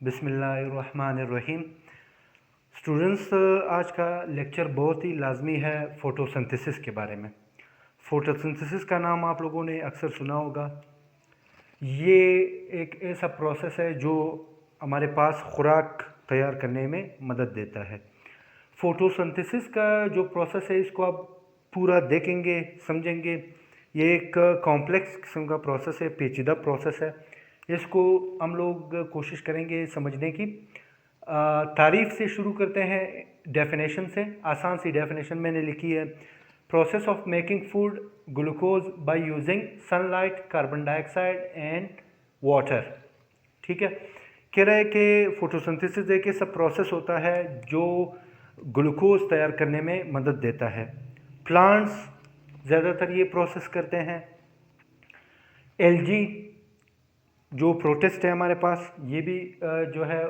बिस्मिल्लाहिर्रहमानिर्रहीम। स्टूडेंट्स, आज का लेक्चर बहुत ही लाजमी है फ़ोटोसिंथेसिस के बारे में। फ़ोटोसिंथेसिस का नाम आप लोगों ने अक्सर सुना होगा। ये एक ऐसा प्रोसेस है जो हमारे पास खुराक तैयार करने में मदद देता है। फ़ोटोसिंथेसिस का जो प्रोसेस है इसको आप पूरा देखेंगे, समझेंगे। ये एक कॉम्प्लेक्स किस्म का प्रोसेस है, पेचीदा प्रोसेस है। इसको हम लोग कोशिश करेंगे समझने की। तारीफ़ से शुरू करते हैं, डेफिनेशन से। आसान सी डेफिनेशन मैंने लिखी है, process of making food glucose by using sunlight, carbon dioxide and water. ठीक है, कह रहा है कि फोटोसिंथेसिस एक ऐसा प्रोसेस होता है जो ग्लूकोज तैयार करने में मदद देता है। प्लांट्स ज़्यादातर ये प्रोसेस करते हैं। एलजी जो प्रोटिस्ट है हमारे पास, ये भी जो है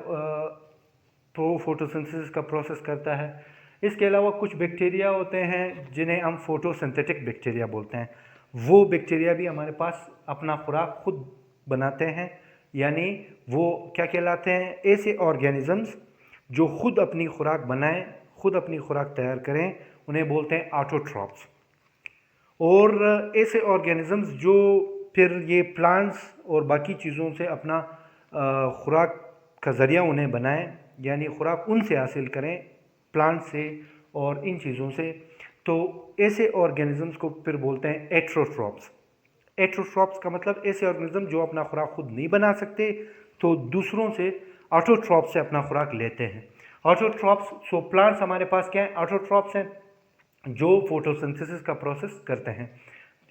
फोटोसिंथेसिस का प्रोसेस करता है। इसके अलावा कुछ बैक्टीरिया होते हैं जिन्हें हम फोटोसिंथेटिक बैक्टीरिया बोलते हैं। वो बैक्टीरिया भी हमारे पास अपना खुराक खुद बनाते हैं, यानी वो क्या कहलाते हैं, ऐसे ऑर्गेनिजम्स जो खुद अपनी खुराक बनाएं, खुद अपनी खुराक तैयार करें, उन्हें बोलते हैं ऑटोट्रॉप्स। और ऐसे ऑर्गेनिजम्स जो फिर ये प्लांट्स और बाकी चीज़ों से अपना खुराक का ज़रिया उन्हें बनाएं, यानी खुराक उनसे हासिल करें, प्लांट से और इन चीज़ों से। तो ऐसे ऑर्गेनिजम्स को फिर बोलते हैं एट्रोट्रॉप्स। एट्रोट्रॉप्स का मतलब ऐसे ऑर्गेनिज्म जो अपना खुराक खुद नहीं बना सकते, तो दूसरों से, ऑटोट्रॉप्स से अपना खुराक लेते हैं। ऑटोट्रॉप्स, सो प्लांट्स हमारे पास क्या है, ऑटोट्रॉप्स हैं जो फोटोसिंथेसिस का प्रोसेस करते हैं।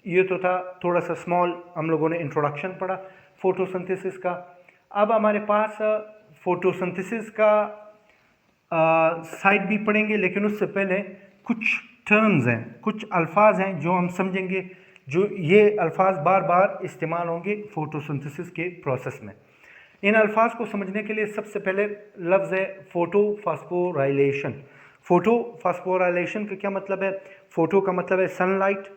ये तो था थोड़ा सा स्मॉल, हम लोगों ने इंट्रोडक्शन पढ़ा फोटोसिंथेसिस का। अब हमारे पास फोटोसिंथेसिस का साइड भी पढ़ेंगे, लेकिन उससे पहले कुछ टर्म्स हैं, कुछ अल्फाज हैं जो हम समझेंगे, जो ये अल्फाज बार बार इस्तेमाल होंगे फोटोसिंथेसिस के प्रोसेस में। इन अल्फाज को समझने के लिए सबसे पहले लफ्ज़ है फोटोफॉस्फोराइलेशन। फोटोफॉस्फोराइलेशन का क्या मतलब है? फोटो का मतलब है सनलाइट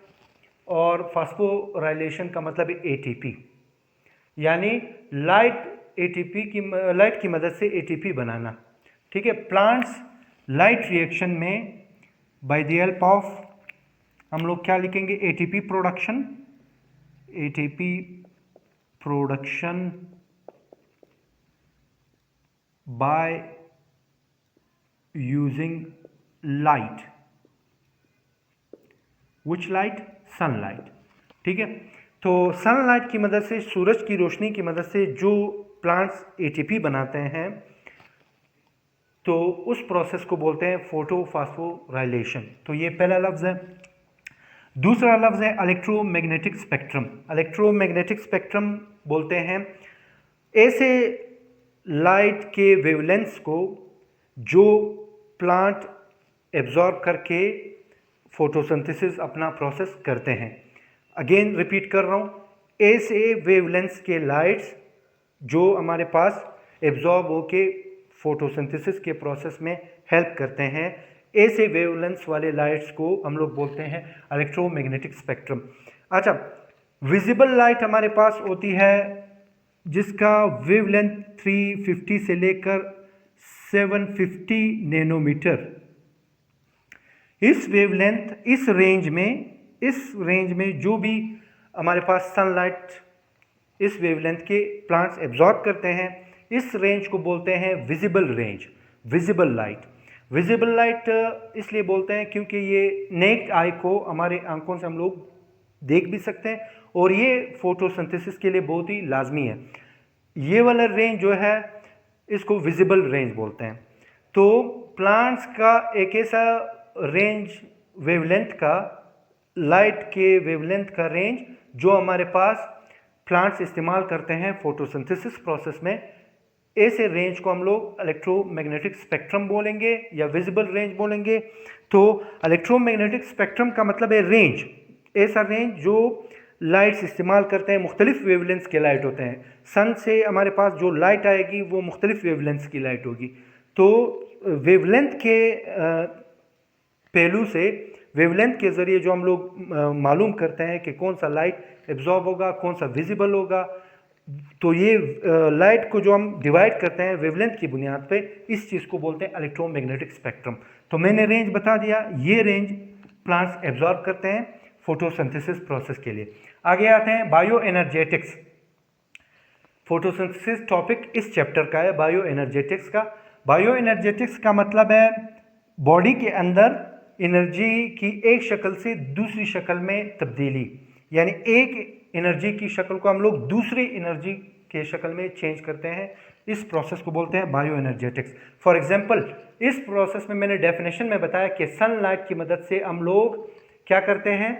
और फास्फोराइलेशन का मतलब है एटीपी, यानी लाइट की मदद से एटीपी बनाना। ठीक है, प्लांट्स लाइट रिएक्शन में बाय द हेल्प ऑफ, हम लोग क्या लिखेंगे, ATP production, ATP production by using light. Which light? Sunlight. ठीक है, तो सनलाइट की मदद से, सूरज की रोशनी की मदद से जो प्लांट्स एटीपी बनाते हैं, तो उस प्रोसेस को बोलते हैं फोटोफॉस्फोराइलेशन। तो ये पहला लफ्ज़ है। दूसरा लफ्ज़ है इलेक्ट्रोमैग्नेटिक स्पेक्ट्रम। इलेक्ट्रोमैग्नेटिक स्पेक्ट्रम बोलते हैं ऐसे लाइट के वेवलेंथ्स को जो प्लांट एब्जॉर्ब करके फोटोसिंथेसिस अपना प्रोसेस करते हैं। अगेन रिपीट कर रहा हूँ, ऐसे वेवलेंथ्स के लाइट्स जो हमारे पास एब्जॉर्ब होके फोटोसिंथेसिस के प्रोसेस में हेल्प करते हैं, ऐसे वेवलेंथ्स वाले लाइट्स को हम लोग बोलते हैं इलेक्ट्रोमैग्नेटिक स्पेक्ट्रम। अच्छा, विजिबल लाइट हमारे पास होती है जिसका वेवलेंथ 350 से लेकर 750 नैनोमीटर। इस वेवलेंथ, इस रेंज में जो भी हमारे पास सनलाइट इस वेवलेंथ के प्लांट्स एब्जॉर्ब करते हैं, इस रेंज को बोलते हैं visible range, visible light. Visible light इसलिए बोलते हैं क्योंकि ये नेक्ड आई को, हमारे आंखों से हम लोग देख भी सकते हैं, और ये फोटोसिंथेसिस के लिए बहुत ही लाजमी है। ये वाला रेंज जो है इसको विजिबल रेंज बोलते हैं। तो प्लांट्स का एक ऐसा रेंज, वेवलेंथ का, लाइट के वेवलेंथ का रेंज जो हमारे पास प्लांट्स इस्तेमाल करते हैं फोटोसिंथेसिस प्रोसेस में, ऐसे रेंज को हम लोग इलेक्ट्रोमैग्नेटिक स्पेक्ट्रम बोलेंगे या विजिबल रेंज बोलेंगे। तो इलेक्ट्रोमैग्नेटिक स्पेक्ट्रम का मतलब है रेंज, ऐसा रेंज जो लाइट्स इस्तेमाल करते हैं, मुख्तलिफ वेवलेंथ्स के लाइट होते हैं। सन से हमारे पास जो लाइट आएगी वो मुख्तलिफ वेवलेंथ्स की लाइट होगी। तो वेवलेंथ के पहलू से, वेवलेंथ के ज़रिए जो हम लोग मालूम करते हैं कि कौन सा लाइट एब्जॉर्ब होगा, कौन सा विजिबल होगा, तो ये लाइट को जो हम डिवाइड करते हैं वेवलेंथ की बुनियाद पे, इस चीज़ को बोलते हैं इलेक्ट्रोमैग्नेटिक स्पेक्ट्रम। तो मैंने रेंज बता दिया, ये रेंज प्लांट्स एब्जॉर्ब करते हैं फोटोसिंथेसिस प्रोसेस के लिए। आगे आते हैं बायो एनर्जेटिक्स। फोटोसिंथेसिस टॉपिक इस चैप्टर का है, बायो एनर्जेटिक्स का। बायो एनर्जेटिक्स का मतलब है बॉडी के अंदर एनर्जी की एक शक्ल से दूसरी शक्ल में तब्दीली, यानी एक एनर्जी की शक्ल को हम लोग दूसरी एनर्जी के शक्ल में चेंज करते हैं, इस प्रोसेस को बोलते हैं बायो एनर्जेटिक्स। फॉर एग्जांपल, इस प्रोसेस में मैंने डेफिनेशन में बताया कि सनलाइट की मदद से हम लोग क्या करते हैं,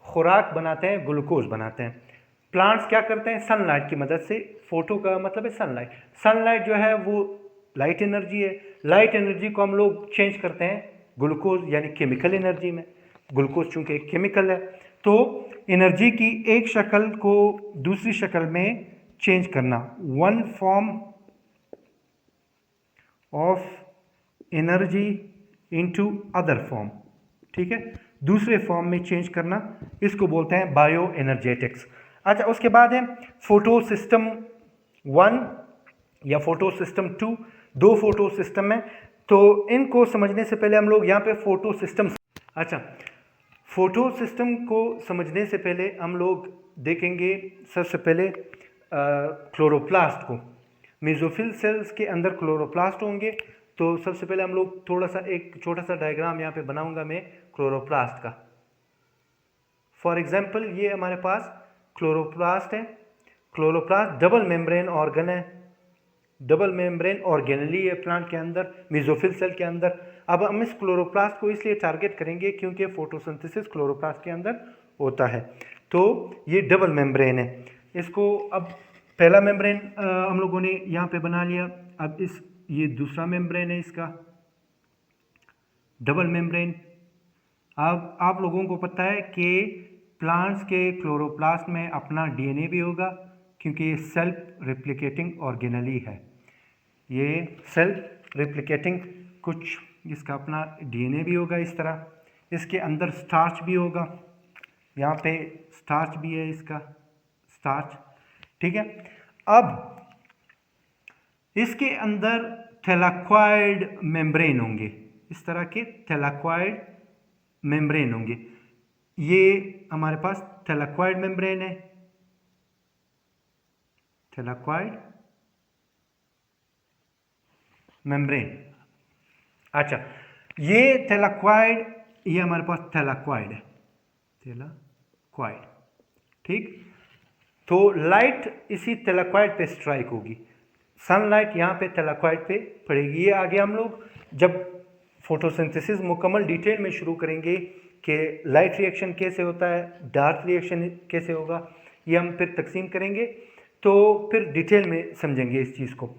खुराक बनाते हैं, ग्लूकोज बनाते हैं। प्लांट्स क्या करते हैं, सनलाइट की मदद से, फोटो का मतलब है सनलाइट, सनलाइट जो है वो लाइट एनर्जी है, लाइट एनर्जी को हम लोग चेंज करते हैं ग्लूकोज यानी केमिकल एनर्जी में। ग्लूकोज चूंकि एक केमिकल है, तो एनर्जी की एक शक्ल को दूसरी शक्ल में चेंज करना, one form of energy into other form, ठीक है, दूसरे फॉर्म में चेंज करना, इसको बोलते हैं बायो एनर्जेटिक्स। अच्छा, उसके बाद है फोटो सिस्टम 1 या फोटो सिस्टम 2, दो फोटो सिस्टम है। तो इनको समझने से पहले हम लोग यहाँ पे फोटो सिस्टम, अच्छा, फोटो सिस्टम को समझने से पहले हम लोग देखेंगे सबसे पहले क्लोरोप्लास्ट को। मेसोफिल सेल्स के अंदर क्लोरोप्लास्ट होंगे। तो सबसे पहले हम लोग थोड़ा सा एक छोटा सा डायग्राम यहाँ पे बनाऊंगा मैं क्लोरोप्लास्ट का। फॉर एग्जांपल, ये हमारे पास क्लोरोप्लास्ट है। क्लोरोप्लास्ट डबल मेम्ब्रेन ऑर्गन है, डबल मेम्ब्रेन ऑर्गेनली है प्लांट के अंदर, मेसोफिल सेल के अंदर। अब हम इस क्लोरोप्लास्ट को इसलिए टारगेट करेंगे क्योंकि फोटोसिंथेसिस क्लोरोप्लास्ट के अंदर होता है। तो ये डबल मेम्ब्रेन है। इसको अब पहला मेम्ब्रेन हम लोगों ने यहाँ पे बना लिया। अब ये दूसरा मेम्ब्रेन है इसका, डबल मेम्ब्रेन। अब आप लोगों को पता है कि प्लांट्स के क्लोरोप्लास्ट में अपना डीएनए भी होगा क्योंकि ये सेल्फ रेप्लिकेटिंग ऑर्गेनली है। ये सेल्फ रेप्लिकेटिंग, कुछ इसका अपना डीएनए भी होगा इस तरह। इसके अंदर स्टार्च भी होगा, यहाँ पे स्टार्च भी है इसका, स्टार्च, ठीक है। अब इसके अंदर थैलाक्वाइड मेम्ब्रेन होंगे, इस तरह के थैलाक्वाइड मेम्ब्रेन होंगे। ये हमारे पास थैलाक्वाइड मेम्ब्रेन है, थैलाक्वाइड मेम्ब्रेन। अच्छा, ये थैलाक्वाइड, ये हमारे पास थैलाक्वाइड है, थैलाक्वाइड, ठीक। तो लाइट इसी थैलाक्वाइड पे स्ट्राइक होगी, सनलाइट यहाँ पे थैलाक्वाइड पे पड़ेगी। ये आगे हम लोग जब फोटोसिंथेसिस मुकम्मल डिटेल में शुरू करेंगे कि लाइट रिएक्शन कैसे होता है, डार्क रिएक्शन कैसे होगा, ये हम फिर तकसीम करेंगे, तो फिर डिटेल में समझेंगे इस चीज़ को।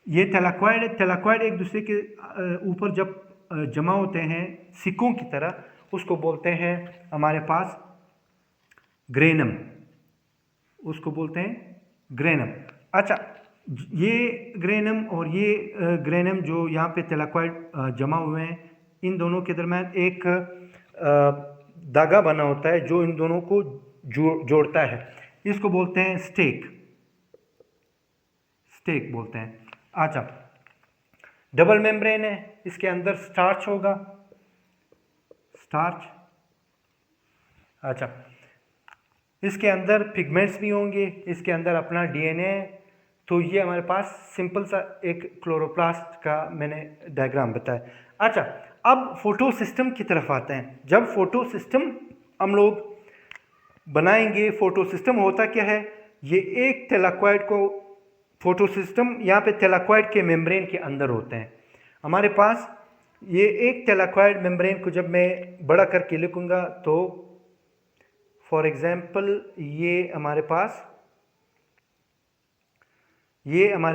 ये थैलाक्वाइड है, थैलाक्वाइड एक दूसरे के ऊपर जब जमा होते हैं सिक्कों की तरह, उसको बोलते हैं हमारे पास ग्रेनम, उसको बोलते हैं ग्रेनम। अच्छा, ये ग्रेनम और ये ग्रेनम जो यहाँ पे थैलाक्वाइड जमा हुए हैं, इन दोनों के दरम्यान एक धागा बना होता है जो इन दोनों को जोड़ता है, इसको बोलते हैं स्टेक, स्टेक बोलते हैं। अच्छा, डबल मेम्ब्रेन है, इसके अंदर स्टार्च होगा, स्टार्च। अच्छा, इसके अंदर पिगमेंट्स भी होंगे, इसके अंदर अपना डीएनए है। तो ये हमारे पास सिंपल सा एक क्लोरोप्लास्ट का मैंने डायग्राम बताया। अच्छा, अब फोटो सिस्टम की तरफ आते हैं। जब फोटो सिस्टम हम लोग बनाएंगे, फोटो सिस्टम होता क्या है, ये एक थैलाक्वाइड को, फोटो सिस्टम यहाँ पे थैलाक्वाइड के मेम्ब्रेन के अंदर होते हैं हमारे पास। ये एक थैलाक्वाइड मेम्ब्रेन को जब मैं बड़ा करके लिखूंगा तो फॉर एग्जांपल ये हमारे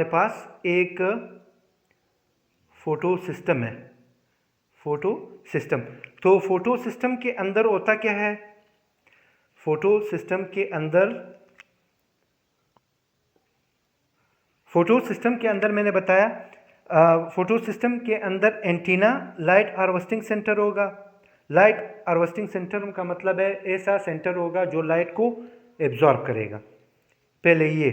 पास एक फोटो सिस्टम है, फोटो सिस्टम। तो फोटो सिस्टम के अंदर होता क्या है, फोटो सिस्टम के अंदर मैंने बताया, फोटो सिस्टम के अंदर एंटीना, लाइट हार्वेस्टिंग सेंटर होगा। लाइट हार्वेस्टिंग सेंटर का मतलब है ऐसा सेंटर होगा जो लाइट को एब्जॉर्ब करेगा, पहले ये।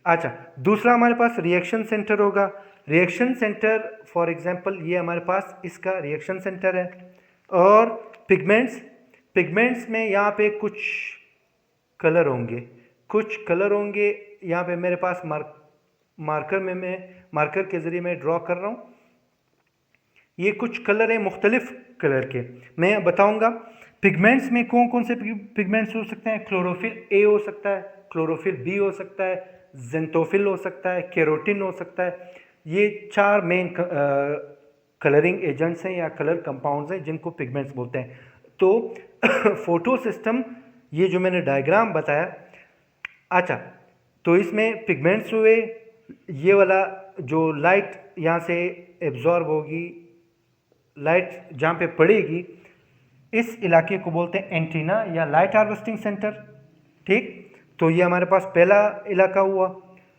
अच्छा, दूसरा हमारे पास रिएक्शन सेंटर होगा। रिएक्शन सेंटर फॉर एग्जांपल ये हमारे पास इसका रिएक्शन सेंटर है। और पिगमेंट्स में यहाँ पे कुछ कलर होंगे यहाँ पे मेरे पास मार्कर में मैं मार्कर के ज़रिए मैं ड्रॉ कर रहा हूँ। ये कुछ कलर है मुख्तलिफ कलर के, मैं बताऊंगा। पिगमेंट्स में कौन कौन से पिगमेंट्स हो सकते हैं? क्लोरोफिल ए हो सकता है, क्लोरोफिल बी हो सकता है, जेंथोफिल हो सकता है, केरोटिन हो सकता है। ये 4 मेन कलरिंग एजेंट्स हैं या कलर कंपाउंड्स हैं जिनको पिगमेंट्स बोलते हैं। तो फोटो सिस्टम, ये जो मैंने डायग्राम बताया, अच्छा, तो इसमें पिगमेंट्स हुए, ये वाला जो लाइट यहाँ से एब्जॉर्ब होगी, लाइट जहाँ पे पड़ेगी, इस इलाके को बोलते हैं एंटीना या लाइट हार्वेस्टिंग सेंटर। ठीक, तो ये हमारे पास पहला इलाका हुआ।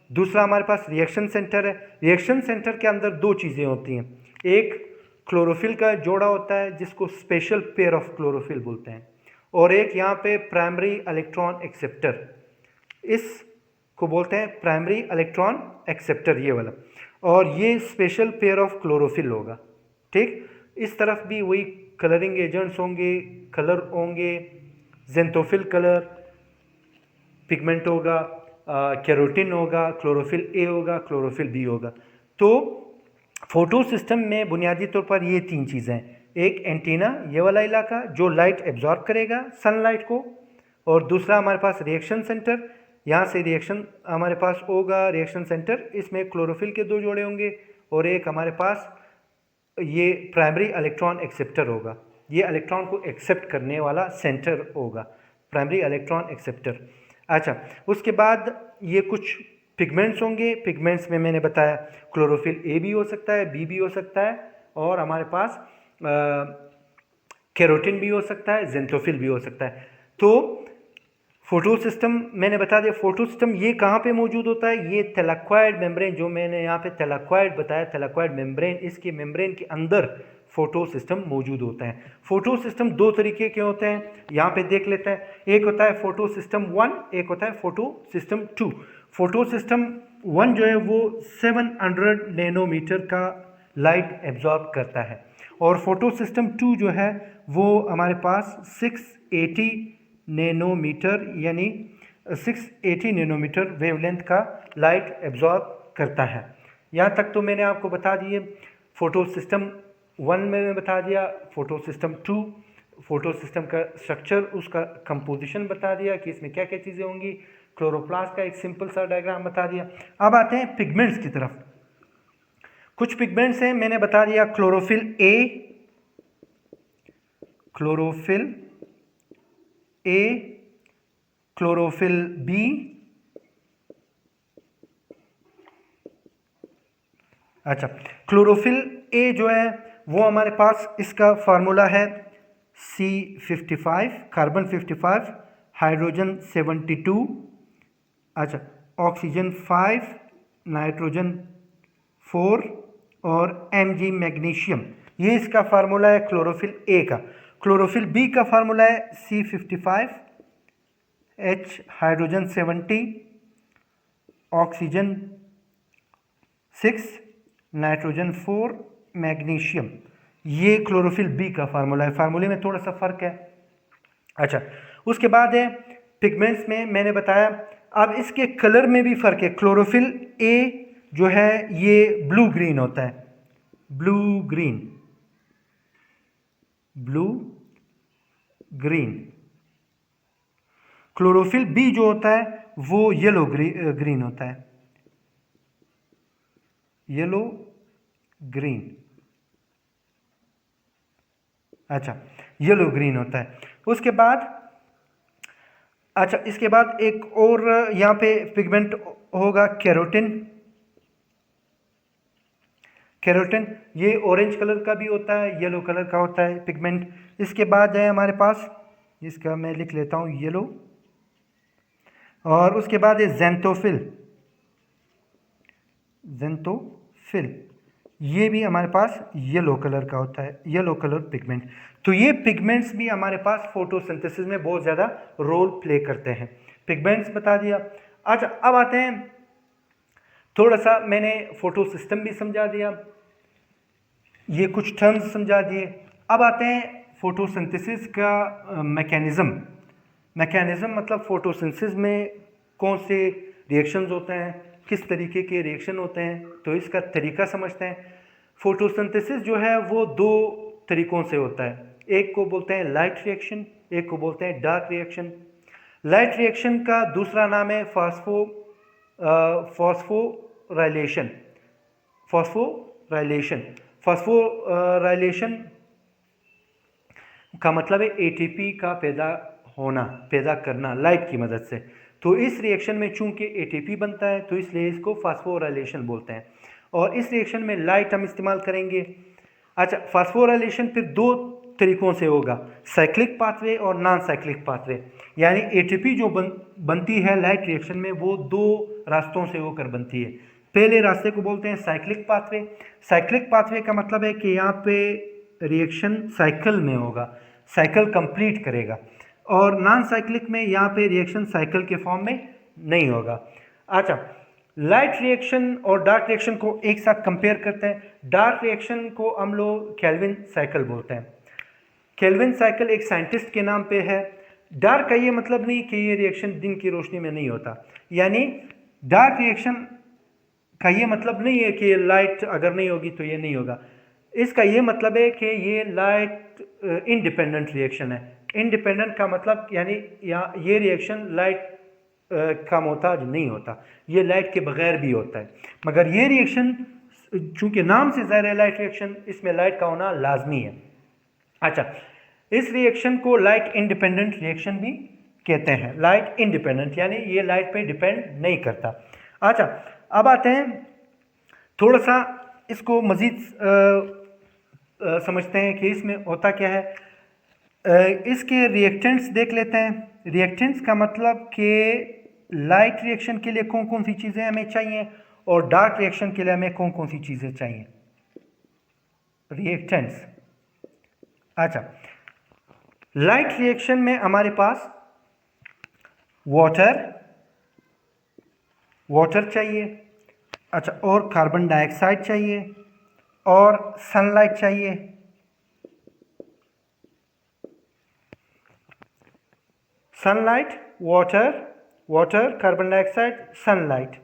दूसरा हमारे पास रिएक्शन सेंटर है। रिएक्शन सेंटर के अंदर 2 चीज़ें होती हैं, एक क्लोरोफिल का जोड़ा होता है जिसको स्पेशल पेयर ऑफ क्लोरोफिल बोलते हैं, और एक यहाँ पे प्राइमरी इलेक्ट्रॉन एक्सेप्टर, इसको बोलते हैं प्राइमरी इलेक्ट्रॉन एक्सेप्टर, ये वाला। और ये स्पेशल पेयर ऑफ क्लोरोफिल होगा। ठीक, इस तरफ भी वही कलरिंग एजेंट्स होंगे, कलर होंगे, जेंथोफिल कलर पिगमेंट होगा, कैरोटिन होगा, क्लोरोफिल ए होगा, क्लोरोफिल बी होगा। तो फोटो सिस्टम में बुनियादी तौर पर ये 3 चीज़ें हैं, एक एंटीना, ये वाला इलाका जो लाइट एब्जॉर्ब करेगा सनलाइट को, और दूसरा हमारे पास रिएक्शन सेंटर, यहाँ से रिएक्शन हमारे पास होगा, रिएक्शन सेंटर, इसमें क्लोरोफिल के 2 जोड़े होंगे, और एक हमारे पास ये प्राइमरी इलेक्ट्रॉन एक्सेप्टर होगा, ये इलेक्ट्रॉन को एक्सेप्ट करने वाला सेंटर होगा, प्राइमरी इलेक्ट्रॉन एक्सेप्टर। अच्छा, उसके बाद ये कुछ पिगमेंट्स होंगे। पिगमेंट्स में मैंने बताया क्लोरोफिल ए भी हो सकता है, बी भी हो सकता है, और हमारे पास कैरोटिन भी हो सकता है, जेंथोफिल भी हो सकता है। तो फोटो सिस्टम मैंने बता दिया। फोटो सिस्टम ये कहाँ पे मौजूद होता है? ये थैलेक्वाइड मेम्ब्रेन, जो मैंने यहाँ पे थैलेक्वाइड बताया, थैलेक्वाइड मेम्ब्रेन, इसके मेम्ब्रेन के अंदर फोटो सिस्टम मौजूद होता है। फोटो सिस्टम 2 तरीके के होते हैं, यहाँ पे देख लेते हैं। एक होता है फोटो सिस्टम 1, एक होता है फोटो सिस्टम 2। फोटो सिस्टम 1 जो है वो 700 नैनोमीटर का लाइट एब्जॉर्ब करता है, और फोटो सिस्टम 2 जो है वो हमारे पास 680 नैनोमीटर यानी 680 नैनोमीटर वेवलेंथ का लाइट एब्जॉर्ब करता है। यहाँ तक तो मैंने आपको बता दिए। फोटो सिस्टम 1 में मैं बता दिया, फोटो सिस्टम 2, फोटो सिस्टम का स्ट्रक्चर, उसका कंपोजिशन बता दिया कि इसमें क्या क्या चीज़ें होंगी, क्लोरोप्लास्ट का एक सिंपल सा डायग्राम बता दिया। अब आते हैं पिगमेंट्स की तरफ। कुछ पिगमेंट्स हैं, मैंने बता दिया chlorophyll A, chlorophyll A, chlorophyll B, अच्छा, क्लोरोफिल ए जो है वो हमारे पास, इसका फार्मूला है C55, कार्बन 55, हाइड्रोजन 72, अच्छा, ऑक्सीजन 5, नाइट्रोजन 4 और Mg मैग्नीशियम। ये इसका फार्मूला है क्लोरोफिल ए का। क्लोरोफिल बी का फार्मूला है C55, H, hydrogen 70, oxygen 6, nitrogen 4, magnesium. ये क्लोरोफिल बी का फार्मूला है, फार्मूले में थोड़ा सा फर्क है। अच्छा, उसके बाद है पिगमेंट्स में मैंने बताया, अब इसके कलर में भी फर्क है। क्लोरोफिल ए जो है ये ब्लू ग्रीन होता है, blue green, blue green. Chlorophyll B जो होता है वो येलो ग्रीन होता है, येलो ग्रीन, अच्छा, येलो ग्रीन होता है। उसके बाद, अच्छा, इसके बाद एक और यहाँ पे पिगमेंट होगा कैरोटिन। कैरोटिन ये ऑरेंज कलर का भी होता है, येलो कलर का होता है पिगमेंट। इसके बाद है हमारे पास, इसका मैं लिख लेता हूँ येलो, और उसके बाद है जेंथोफिल, जेंथोफिल, ये भी हमारे पास येलो कलर का होता है, येलो कलर पिगमेंट। तो ये पिगमेंट्स भी हमारे पास फोटोसिंथेसिस में बहुत ज़्यादा रोल प्ले करते हैं। पिगमेंट्स बता दिया। अच्छा, अब आते हैं थोड़ा सा मैंने फोटो सिस्टम भी समझा दिया, ये कुछ टर्म्स समझा दिए। अब आते हैं फोटोसिंथेसिस का मैकेनिज्म मतलब फोटोसिंथेसिस में कौन से रिएक्शंस होते हैं, किस तरीके के रिएक्शन होते हैं, तो इसका तरीका समझते हैं। फोटोसिंथेसिस जो है वो दो तरीकों से होता है, एक को बोलते हैं लाइट रिएक्शन, एक को बोलते हैं डार्क रिएक्शन। लाइट रिएक्शन का दूसरा नाम है फॉस्फोराइलेशन। फॉस्फोराइलेशन का मतलब है एटीपी का पैदा करना लाइट की मदद से। तो इस रिएक्शन में चूंकि एटीपी बनता है तो इसलिए इसको फॉस्फोराइलेशन बोलते हैं, और इस रिएक्शन में लाइट हम इस्तेमाल करेंगे। अच्छा, फॉस्फोराइलेशन फिर दो तरीकों से होगा, साइक्लिक पाथवे और नॉन साइक्लिक पाथवे। यानी एटीपी जो बनती है लाइट रिएक्शन में वो दो रास्तों से होकर बनती है। पहले रास्ते को बोलते हैं साइक्लिक पाथवे। साइक्लिक पाथवे का मतलब है कि यहाँ पे रिएक्शन साइकिल में होगा, साइकिल कंप्लीट करेगा, और नॉन साइक्लिक में यहाँ पे रिएक्शन साइकिल के फॉर्म में नहीं होगा। अच्छा, लाइट रिएक्शन और डार्क रिएक्शन को एक साथ कंपेयर करते हैं। डार्क रिएक्शन को हम लोग केल्विन साइकिल बोलते हैं। केल्विन साइकिल एक साइंटिस्ट के नाम पे है। डार्क का ये मतलब नहीं कि ये रिएक्शन दिन की रोशनी में नहीं होता, यानी डार्क रिएक्शन का ये मतलब नहीं है कि लाइट अगर नहीं होगी तो ये नहीं होगा। इसका ये मतलब है कि ये लाइट इंडिपेंडेंट रिएक्शन है। इंडिपेंडेंट का मतलब यानी ये रिएक्शन लाइट का मोहताज नहीं होता, ये लाइट के बगैर भी होता है। मगर ये रिएक्शन चूंकि नाम से ज़ाहिर है लाइट रिएक्शन, इसमें लाइट का होना लाजमी है। अच्छा, इस रिएक्शन को लाइट इंडिपेंडेंट रिएक्शन भी कहते हैं। लाइट इंडिपेंडेंट यानी ये लाइट पे डिपेंड नहीं करता। अच्छा, अब आते हैं थोड़ा सा इसको मज़ीद समझते हैं कि इसमें होता क्या है। इसके रिएक्टेंट्स देख लेते हैं। रिएक्टेंट्स का मतलब कि लाइट रिएक्शन के लिए कौन कौन सी चीज़ें हमें चाहिए और डार्क रिएक्शन के लिए हमें कौन कौन सी चीज़ें चाहिए। रिएक्टेंट्स, अच्छा, लाइट रिएक्शन में हमारे पास वाटर चाहिए, अच्छा, और कार्बन डाइऑक्साइड चाहिए और सनलाइट चाहिए। Sunlight, water, carbon dioxide, sunlight,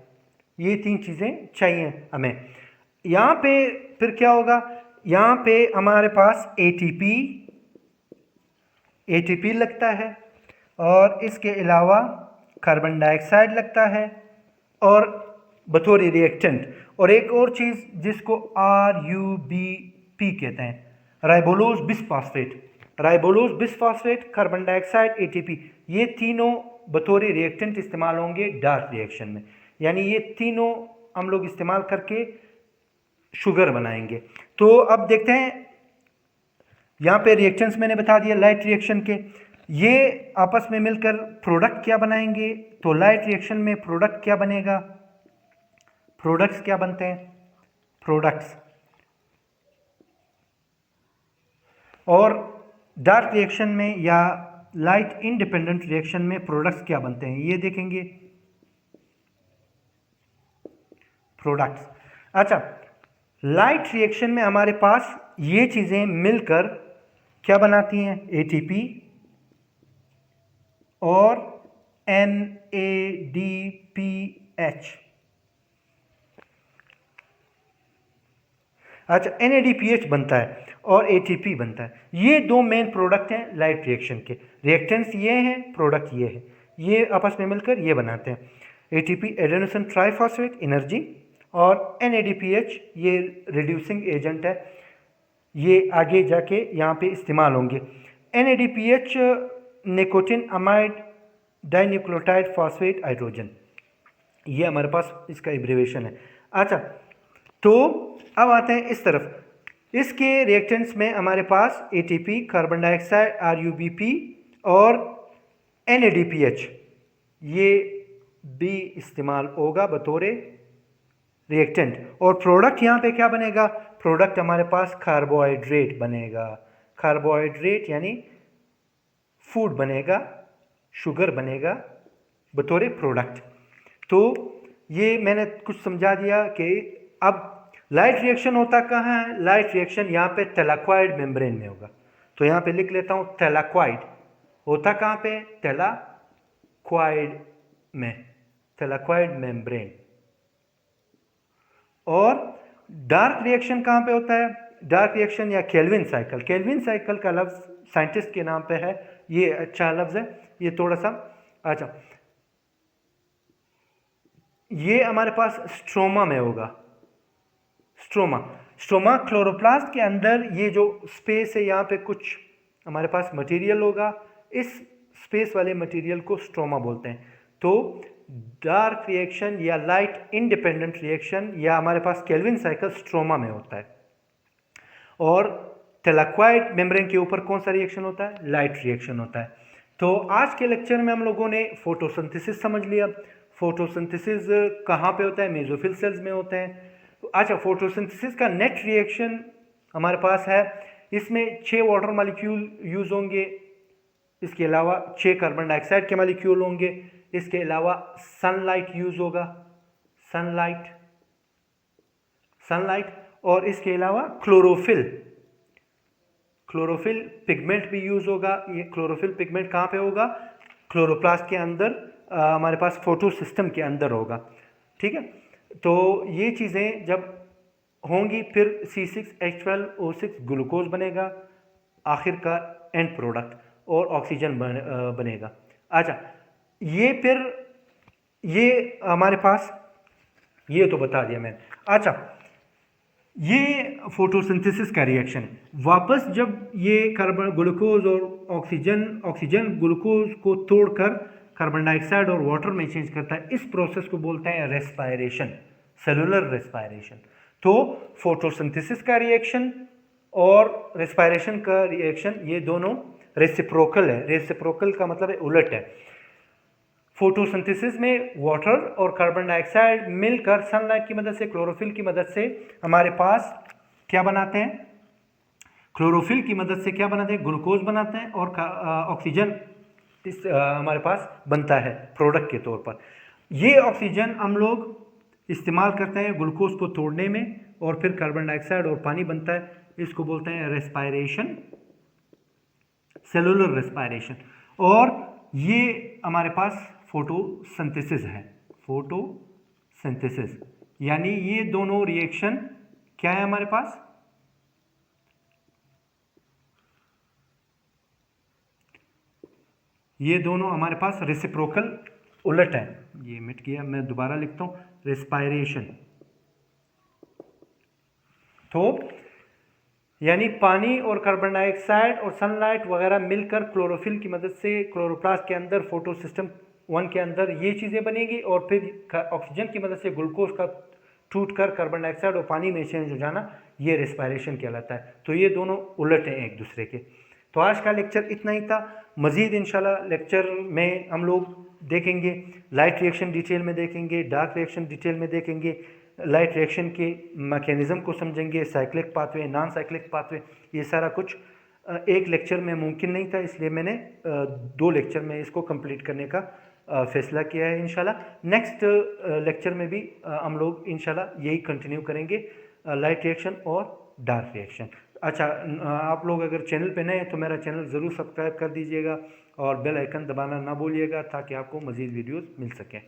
ये तीन चीज़ें चाहिए हमें। यहाँ पे फिर क्या होगा, यहाँ पे हमारे पास एटीपी लगता है, और इसके अलावा कार्बन डाइऑक्साइड लगता है और बतौर रिएक्टेंट, और एक और चीज़ जिसको RUBP कहते हैं, राइबोलोज बिसफॉस्फेट, कार्बन डाइऑक्साइड, एटीपी, ये तीनों बतौर रिएक्टेंट इस्तेमाल होंगे डार्क रिएक्शन में। यानी ये तीनों हम लोग इस्तेमाल करके शुगर बनाएंगे। तो अब देखते हैं, यहाँ पे रिएक्शंस मैंने बता दिया लाइट रिएक्शन के, ये आपस में मिलकर प्रोडक्ट क्या बनाएंगे। तो लाइट रिएक्शन में प्रोडक्ट क्या बनेगा, प्रोडक्ट्स क्या बनते हैं, प्रोडक्ट्स। और डार्क रिएक्शन में या लाइट इंडिपेंडेंट रिएक्शन में प्रोडक्ट्स क्या बनते हैं, ये देखेंगे, प्रोडक्ट्स। अच्छा, लाइट रिएक्शन में हमारे पास ये चीज़ें मिलकर क्या बनाती हैं, एटीपी और NADPH। अच्छा, NADPH बनता है और ATP बनता है। ये दो मेन प्रोडक्ट हैं लाइट रिएक्शन के। रिएक्टेंट्स ये हैं, प्रोडक्ट ये है, ये आपस में मिलकर ये बनाते हैं। ATP एडेनोसिन ट्राइफॉस्फेट एनर्जी, और NADPH ये रिड्यूसिंग एजेंट है, ये आगे जाके यहाँ पे इस्तेमाल होंगे। NADPH nicotine amide dinucleotide phosphate hydrogen, ये हमारे पास इसका एब्रिविएशन है। अच्छा, तो अब आते हैं इस तरफ। इसके रिएक्टेंट्स में हमारे पास ATP, कार्बन डाइऑक्साइड, RUBP और NADPH, ये भी इस्तेमाल होगा बतौर रिएक्टेंट। और प्रोडक्ट यहाँ पे क्या बनेगा, प्रोडक्ट हमारे पास कार्बोहाइड्रेट बनेगा। कार्बोहाइड्रेट यानी फूड बनेगा, शुगर बनेगा बतौर प्रोडक्ट। तो ये मैंने कुछ समझा दिया कि अब लाइट रिएक्शन होता कहाँ है। लाइट रिएक्शन यहाँ पे थैलाकोइड मेम्ब्रेन में होगा। तो यहाँ पे लिख लेता हूँ, थैलाकोइड होता कहाँ पे, थैलाकोइड में, थैलाकोइड मेम्ब्रेन। और डार्क रिएक्शन कहाँ पे होता है, डार्क रिएक्शन या केल्विन साइकिल, केल्विन साइकिल का लफ्ज़ साइंटिस्ट के नाम पे है, ये अच्छा लफ्ज़ है, ये थोड़ा सा अच्छा, ये हमारे पास स्ट्रोमा में होगा। स्ट्रोमा, स्ट्रोमा क्लोरोप्लास्ट के अंदर ये जो स्पेस है यहाँ पे कुछ हमारे पास मटेरियल होगा, इस स्पेस वाले मटेरियल को स्ट्रोमा बोलते हैं। तो डार्क रिएक्शन या लाइट इंडिपेंडेंट रिएक्शन या हमारे पास केल्विन साइकिल स्ट्रोमा में होता है। और थैलाकोइड मेम्ब्रेन के ऊपर कौन सा रिएक्शन होता है, लाइट रिएक्शन होता है। तो आज के लेक्चर में हम लोगों ने फोटोसिंथेसिस समझ लिया। फोटोसिंथेसिस कहाँ पे होता है, मेसोफिल सेल्स में होते हैं। अच्छा, फोटोसिंथेसिस का नेट रिएक्शन हमारे पास है, इसमें 6 वाटर मॉलिक्यूल यूज होंगे, इसके अलावा 6 कार्बन डाइऑक्साइड के मॉलिक्यूल होंगे, इसके अलावा सनलाइट यूज होगा, सनलाइट, सनलाइट, और इसके अलावा क्लोरोफिल, क्लोरोफिल पिगमेंट भी यूज होगा। ये क्लोरोफिल पिगमेंट कहाँ पे होगा, क्लोरोप्लास्ट के अंदर, हमारे पास फोटो सिस्टम के अंदर होगा। ठीक है, तो ये चीज़ें जब होंगी फिर C6H12O6 ग्लूकोज बनेगा, आखिरकार एंड प्रोडक्ट, और ऑक्सीजन बनेगा। अच्छा, ये फिर ये हमारे पास, ये तो बता दिया मैंने। अच्छा, ये फोटोसिंथेसिस का रिएक्शन, वापस जब ये कार्बन ग्लूकोज और ऑक्सीजन ग्लूकोज को तोड़कर कार्बन डाइऑक्साइड और वाटर में चेंज करता है, इस प्रोसेस को बोलते हैं रेस्पायरेशन, सेलुलर रेस्पायरेशन। तो फोटोसिंथेसिस का रिएक्शन और रेस्पायरेशन का रिएक्शन ये दोनों रेसिप्रोकल है। रेसिप्रोकल का मतलब है उलट है। फोटोसिंथेसिस में वाटर और कार्बन डाइऑक्साइड मिलकर सनलाइट की मदद से, क्लोरोफिल की मदद से हमारे पास क्या बनाते हैं, क्लोरोफिल की मदद से क्या बनाते हैं, ग्लूकोज बनाते हैं, और ऑक्सीजन इस हमारे पास बनता है प्रोडक्ट के तौर पर। ये ऑक्सीजन हम लोग इस्तेमाल करते हैं ग्लूकोज को तोड़ने में, और फिर कार्बन डाइऑक्साइड और पानी बनता है, इसको बोलते हैं रेस्पायरेशन, सेलुलर रेस्पायरेशन। और ये हमारे पास फोटोसिंथेसिस है, फोटोसिंथेसिस, यानी ये दोनों रिएक्शन क्या है हमारे पास, ये दोनों हमारे पास रेसिप्रोकल उलट है। ये मिट गया, मैं दोबारा लिखता हूं, रेस्पायरेशन। तो यानी पानी और कार्बन डाइऑक्साइड और सनलाइट वगैरह मिलकर क्लोरोफिल की मदद से क्लोरोप्लास्ट के अंदर फोटो सिस्टम 1 के अंदर ये चीज़ें बनेगी, और फिर ऑक्सीजन की मदद से ग्लूकोज का टूटकर कार्बन डाइऑक्साइड और पानी में चेंज हो जाना, ये रेस्पायरेशन कहलाता है। तो ये दोनों उलट हैं एक दूसरे के। तो आज का लेक्चर इतना ही था। मज़ीद इंशाल्लाह लेक्चर में हम लोग देखेंगे, लाइट रिएक्शन डिटेल में देखेंगे, डार्क रिएक्शन डिटेल में देखेंगे, लाइट रिएक्शन के मैकेनिज़्म को समझेंगे, cyclic pathway, non cyclic pathway, ये सारा कुछ एक लेक्चर में मुमकिन नहीं था, इसलिए मैंने 2 लेक्चर में इसको कंप्लीट करने का फैसला किया है। इंशाल्लाह नेक्स्ट लेक्चर में भी हम लोग इंशाल्लाह यही कंटिन्यू करेंगे, लाइट रिएक्शन और डार्क रिएक्शन। अच्छा, आप लोग अगर चैनल पे नए हैं तो मेरा चैनल ज़रूर सब्सक्राइब कर दीजिएगा और बेल आइकन दबाना ना भूलिएगा, ताकि आपको मज़ीद वीडियोज़ मिल सकें।